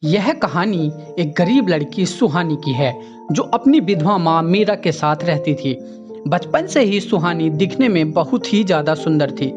यह कहानी एक गरीब लड़की सुहानी की है जो अपनी विधवा माँ मीरा के साथ रहती थी। बचपन से ही सुहानी दिखने में बहुत ही ज्यादा सुंदर थी।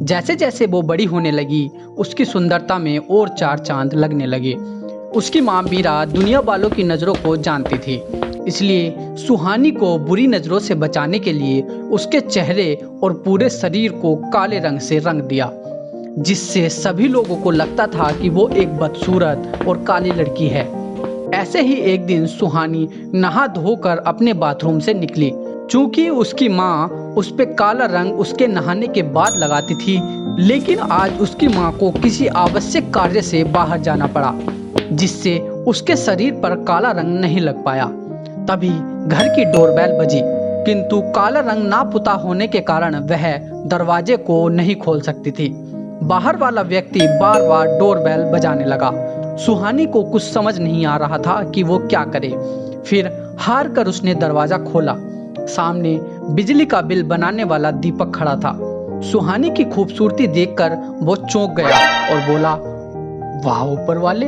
जैसे जैसे वो बड़ी होने लगी उसकी सुंदरता में और चार चांद लगने लगे। उसकी माँ मीरा दुनिया वालों की नज़रों को जानती थी, इसलिए सुहानी को बुरी नज़रों से बचाने के लिए उसके चेहरे और पूरे शरीर को काले रंग से रंग दिया, जिससे सभी लोगों को लगता था कि वो एक बदसूरत और काली लड़की है। ऐसे ही एक दिन सुहानी नहा धोकर अपने बाथरूम से निकली। चूंकि उसकी माँ उस पे काला रंग उसके नहाने के बाद लगाती थी, लेकिन आज उसकी माँ को किसी आवश्यक कार्य से बाहर जाना पड़ा, जिससे उसके शरीर पर काला रंग नहीं लग पाया। तभी घर की डोरबेल बजी, किंतु काला रंग ना पुता होने के कारण वह दरवाजे को नहीं खोल सकती थी। बाहर वाला व्यक्ति बार बार डोरबेल बजाने लगा। सुहानी को कुछ समझ नहीं आ रहा था कि वो क्या करे। फिर हार कर उसने दरवाजा खोला। सामने बिजली का बिल बनाने वाला दीपक खड़ा था। सुहानी की खूबसूरती देखकर वो चौंक गया और बोला, वाह ऊपर वाले,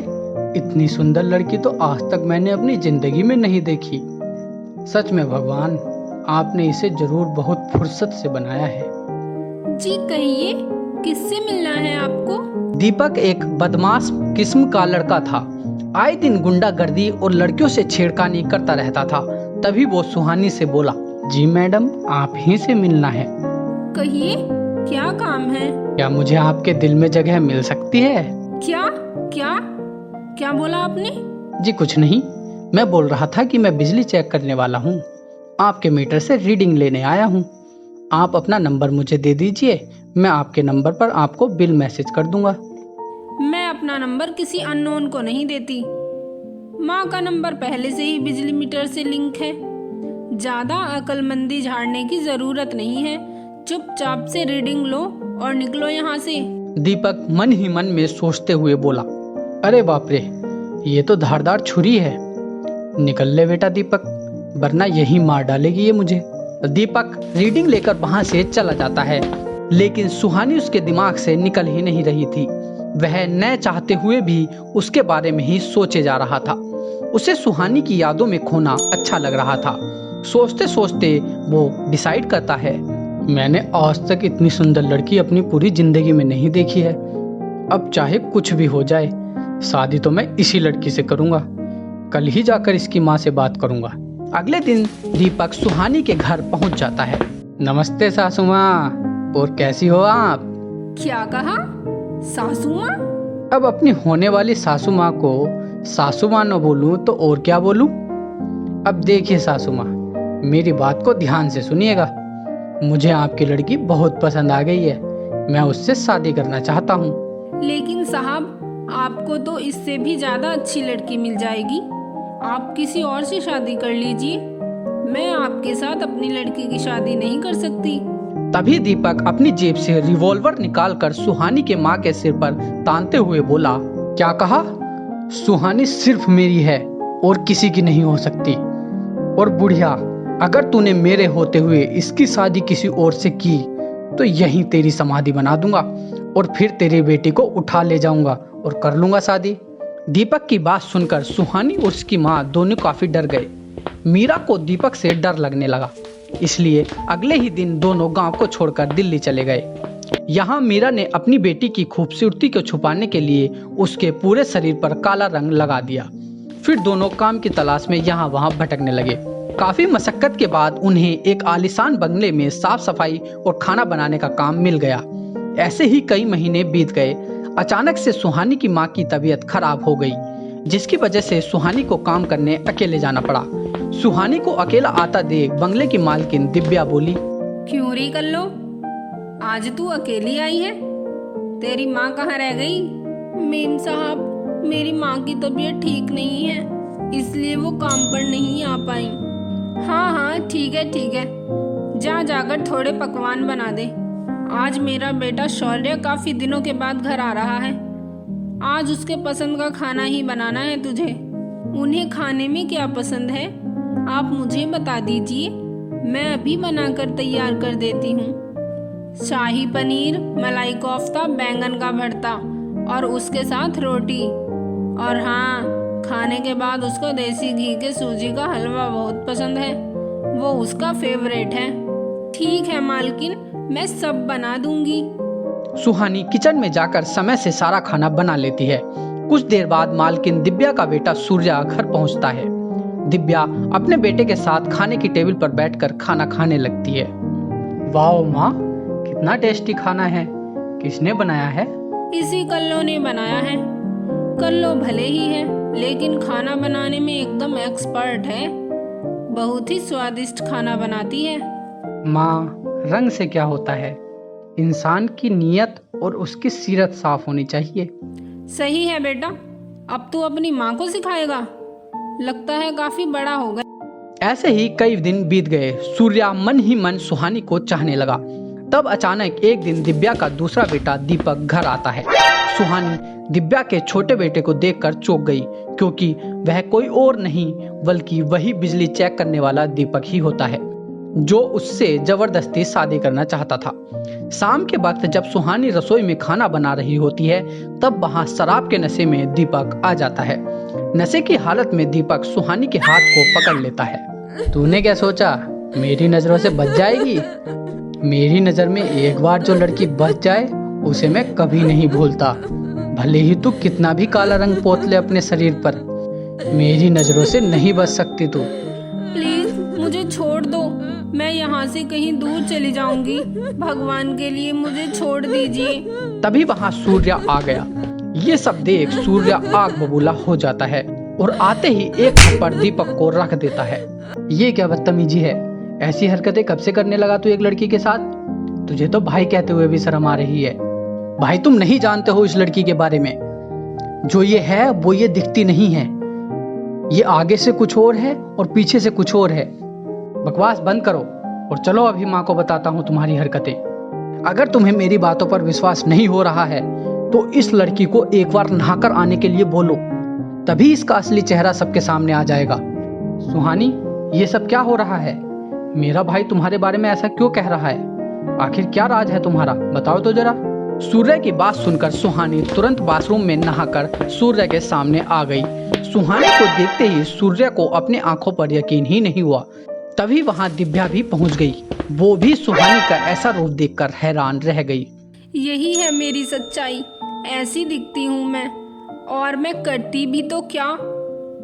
इतनी सुंदर लड़की तो आज तक मैंने अपनी जिंदगी में नहीं देखी। सच में भगवान, आपने इसे जरूर बहुत फुर्सत से बनाया है। जी कहिए, किससे मिलना है आपको? दीपक एक बदमाश किस्म का लड़का था। आए दिन गुंडागर्दी और लड़कियों से छेड़खानी करता रहता था। तभी वो सुहानी से बोला, जी मैडम, आप ही से मिलना है। कहिए, क्या काम है? क्या मुझे आपके दिल में जगह मिल सकती है? क्या क्या क्या बोला आपने? जी कुछ नहीं, मैं बोल रहा था कि मैं बिजली चेक करने वाला हूँ। आपके मीटर से रीडिंग लेने आया हूँ। आप अपना नंबर मुझे दे दीजिए, मैं आपके नंबर पर आपको बिल मैसेज कर दूंगा। मैं अपना नंबर किसी अननोन को नहीं देती। माँ का नंबर पहले से ही बिजली मीटर से लिंक है। ज्यादा अकलमंदी झाड़ने की जरूरत नहीं है। चुपचाप से रीडिंग लो और निकलो यहाँ से। दीपक मन ही मन में सोचते हुए बोला, अरे बाप रे, ये तो धारदार छुरी है। निकल ले बेटा दीपक, वरना यही मार डालेगी ये मुझे। दीपक रीडिंग लेकर वहां से चला जाता है, लेकिन सुहानी उसके दिमाग से निकल ही नहीं रही थी। वह न चाहते हुए भी उसके बारे में ही सोचे जा रहा था। उसे सुहानी की यादों में खोना अच्छा लग रहा था। सोचते सोचते वो डिसाइड करता है, मैंने आज तक इतनी सुंदर लड़की अपनी पूरी जिंदगी में नहीं देखी है। अब चाहे कुछ भी हो जाए, शादी तो मैं इसी लड़की से करूंगा। कल ही जाकर इसकी माँ से बात करूंगा। अगले दिन दीपक सुहानी के घर पहुंच जाता है। नमस्ते सासू माँ, और कैसी हो आप? क्या कहा? सासू माँ? अब अपनी होने वाली सासू माँ को सासू माँ न बोलूं तो और क्या बोलूं? अब देखिए सासू माँ, मेरी बात को ध्यान से सुनिएगा। मुझे आपकी लड़की बहुत पसंद आ गई है। मैं उससे शादी करना चाहता हूँ। लेकिन साहब, आपको तो इससे भी ज्यादा अच्छी लड़की मिल जाएगी। आप किसी और से शादी कर लीजिए। मैं आपके साथ अपनी लड़की की शादी नहीं कर सकती। तभी दीपक अपनी जेब से रिवॉल्वर निकालकर सुहानी के माँ के सिर पर तानते हुए बोला, क्या कहा? सुहानी सिर्फ मेरी है और किसी की नहीं हो सकती। और बुढ़िया, अगर तूने मेरे होते हुए इसकी शादी किसी और से की तो यहीं तेरी समाधि बना दूंगा और फिर तेरी बेटी को उठा ले जाऊंगा और कर लूंगा शादी। दीपक की बात सुनकर सुहानी और उसकी माँ दोनों काफी डर गए। मीरा को दीपक से डर लगने लगा, इसलिए अगले ही दिन दोनों गांव को छोड़कर दिल्ली चले गए। यहाँ मीरा ने अपनी बेटी की खूबसूरती को छुपाने के लिए उसके पूरे शरीर पर काला रंग लगा दिया। फिर दोनों काम की तलाश में यहाँ वहाँ भटकने लगे। काफी मशक्कत के बाद उन्हें एक आलीशान बंगले में साफ सफाई और खाना बनाने का काम मिल गया। ऐसे ही कई महीने बीत गए। अचानक से सुहानी की माँ की तबीयत खराब हो गई, जिसकी वजह से सुहानी को काम करने अकेले जाना पड़ा। सुहानी को अकेला आता देख बंगले की मालकिन दिव्या बोली, क्यों रे कल्लो, आज तू अकेली आई है? तेरी माँ कहाँ रह गई? मेम साहब, मेरी माँ की तबीयत ठीक नहीं है, इसलिए वो काम पर नहीं आ पाई। हाँ हाँ, ठीक है ठीक है, जा जाकर थोड़े पकवान बना दे। आज मेरा बेटा शौर्य काफी दिनों के बाद घर आ रहा है। आज उसके पसंद का खाना ही बनाना है तुझे। उन्हें खाने में क्या पसंद है आप मुझे बता दीजिए, मैं अभी बनाकर तैयार कर देती हूँ। शाही पनीर, मलाई कोफ्ता, बैंगन का भरता और उसके साथ रोटी। और हाँ, खाने के बाद उसको देसी घी के सूजी का हलवा बहुत पसंद है, वो उसका फेवरेट है। ठीक है मालकिन, मैं सब बना दूंगी। सुहानी किचन में जाकर समय से सारा खाना बना लेती है। कुछ देर बाद मालकिन दिव्या का बेटा सूर्या घर पहुंचता है। दिव्या अपने बेटे के साथ खाने की टेबल पर बैठकर खाना खाने लगती है। वाह माँ, कितना टेस्टी खाना है, किसने बनाया है? इसी कल्लो ने बनाया है। कल्लो भले ही है, लेकिन खाना बनाने में एकदम एक्सपर्ट है। बहुत ही स्वादिष्ट खाना बनाती है। माँ, रंग से क्या होता है? इंसान की नीयत और उसकी सीरत साफ होनी चाहिए। सही है बेटा, अब तू अपनी माँ को सिखाएगा। लगता है काफी बड़ा हो गया। ऐसे ही कई दिन बीत गए। सूर्या मन ही मन सुहानी को चाहने लगा। तब अचानक एक दिन दिव्या का दूसरा बेटा दीपक घर आता है। सुहानी दिव्या के छोटे बेटे को देखकर चौंक गई, क्योंकि वह कोई और नहीं बल्कि वही बिजली चेक करने वाला दीपक ही होता है, जो उससे जबरदस्ती शादी करना चाहता था। शाम के वक्त जब सुहानी रसोई में खाना बना रही होती है, तब वहां शराब के नशे में दीपक आ जाता है। नशे की हालत में दीपक सुहानी के हाथ को पकड़ लेता है। तूने क्या सोचा, मेरी नजरों से बच जाएगी? मेरी नजर में एक बार जो लड़की बच जाए उसे मैं कभी नहीं भूलता, भले ही तू कितना भी काला रंग पोत ले अपने शरीर पर, मेरी नजरों से नहीं बच सकती तू। प्लीज मुझे छोड़ दो, मैं यहाँ से कहीं दूर चली जाऊंगी। भगवान के लिए मुझे छोड़ दीजिए। तभी वहाँ सूर्या आ गया। ये सब देख सूर्या आग बबूला हो जाता है और आते ही एक थप्पड़ दीपक को रख देता है। ये क्या बदतमीजी है? ऐसी हरकतें कब से करने लगा तू एक लड़की के साथ? तुझे तो भाई कहते हुए भी शर्म आ रही है। भाई, तुम नहीं जानते हो इस लड़की के बारे में। जो ये है वो ये दिखती नहीं है। ये आगे से कुछ और है और पीछे से कुछ और है। बकवास बंद करो और चलो अभी माँ को बताता हूँ तुम्हारी हरकतें। अगर तुम्हें मेरी बातों पर विश्वास नहीं हो रहा है तो इस लड़की को एक बार नहाकर आने के लिए बोलो, तभी इसका असली चेहरा सबके सामने आ जाएगा। सुहानी, ये सब क्या हो रहा है? मेरा भाई तुम्हारे बारे में ऐसा क्यों कह रहा है? आखिर क्या राज है तुम्हारा, बताओ तो जरा। सूर्य की बात सुनकर सुहानी तुरंत बाथरूम में नहाकर सूर्य के सामने आ गई। सुहानी को देखते ही सूर्य को अपनी आंखों पर यकीन ही नहीं हुआ। तभी वहां दिव्या भी पहुंच गई। वो भी सुहानी का ऐसा रूप देखकर हैरान रह गई। यही है मेरी सच्चाई, ऐसी दिखती हूँ मैं, और मैं करती भी तो क्या।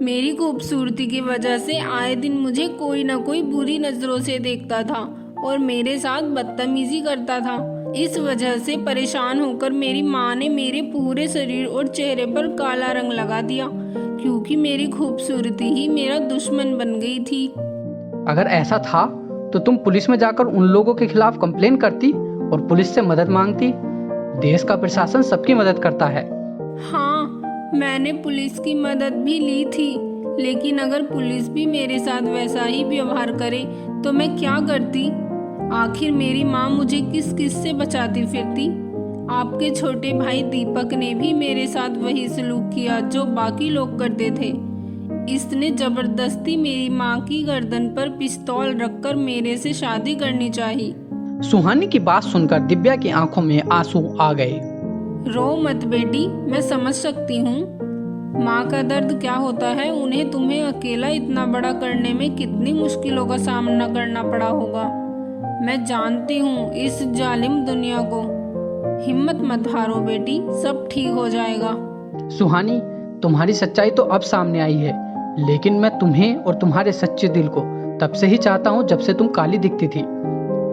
मेरी खूबसूरती की वजह से आए दिन मुझे कोई ना कोई बुरी नजरों से देखता था और मेरे साथ बदतमीजी करता था। इस वजह से परेशान होकर मेरी माँ ने मेरे पूरे शरीर और चेहरे पर काला रंग लगा दिया, क्योंकि मेरी खूबसूरती ही मेरा दुश्मन बन गई थी। अगर ऐसा था तो तुम पुलिस में जाकर उन लोगों के खिलाफ कंप्लेन करती और पुलिस से मदद मांगती। देश का प्रशासन सबकी मदद करता है। हाँ, मैंने पुलिस की मदद भी ली थी, लेकिन अगर पुलिस भी मेरे साथ वैसा ही व्यवहार करे तो मैं क्या करती? आखिर मेरी माँ मुझे किस किस से बचाती फिरती। आपके छोटे भाई दीपक ने भी मेरे साथ वही सलूक किया जो बाकी लोग करते थे। इसने जबरदस्ती मेरी माँ की गर्दन पर पिस्तौल रखकर मेरे से शादी करनी चाहिए। सुहानी की बात सुनकर दिव्या की आंखों में आंसू आ गए। रो मत बेटी, मैं समझ सकती हूँ माँ का दर्द क्या होता है। उन्हें तुम्हें अकेला इतना बड़ा करने में कितनी मुश्किलों का सामना करना पड़ा होगा। मैं जानती हूँ इस जालिम दुनिया को। हिम्मत मत हारो बेटी, सब ठीक हो जाएगा। सुहानी, तुम्हारी सच्चाई तो अब सामने आई है, लेकिन मैं तुम्हें और तुम्हारे सच्चे दिल को तब से ही चाहता हूँ जब से तुम काली दिखती थी।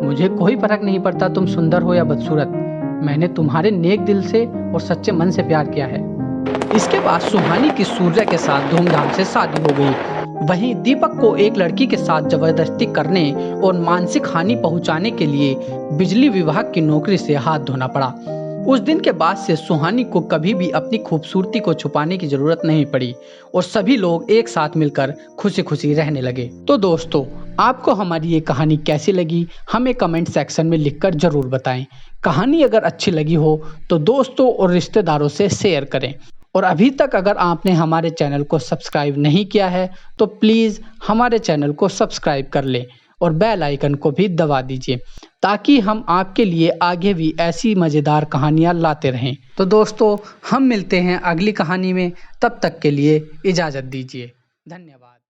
मुझे कोई फर्क नहीं पड़ता तुम सुंदर हो या बदसूरत, मैंने तुम्हारे नेक दिल से और सच्चे मन से प्यार किया है। इसके बाद सुहानी की सूर्य के साथ धूमधाम से शादी हो गई। वहीं दीपक को एक लड़की के साथ जबरदस्ती करने और मानसिक हानि पहुंचाने के लिए बिजली विभाग की नौकरी से हाथ धोना पड़ा। उस दिन के बाद से सुहानी को कभी भी अपनी खूबसूरती को छुपाने की जरूरत नहीं पड़ी और सभी लोग एक साथ मिलकर खुशी खुशी रहने लगे। तो दोस्तों, आपको हमारी ये कहानी कैसी लगी हमें कमेंट सेक्शन में लिखकर जरूर बताएं। कहानी अगर अच्छी लगी हो तो दोस्तों और रिश्तेदारों से शेयर करें। और अभी तक अगर आपने हमारे चैनल को सब्सक्राइब नहीं किया है तो प्लीज़ हमारे चैनल को सब्सक्राइब कर लें और बेल आइकन को भी दबा दीजिए ताकि हम आपके लिए आगे भी ऐसी मज़ेदार कहानियाँ लाते रहें। तो दोस्तों, हम मिलते हैं अगली कहानी में, तब तक के लिए इजाज़त दीजिए। धन्यवाद।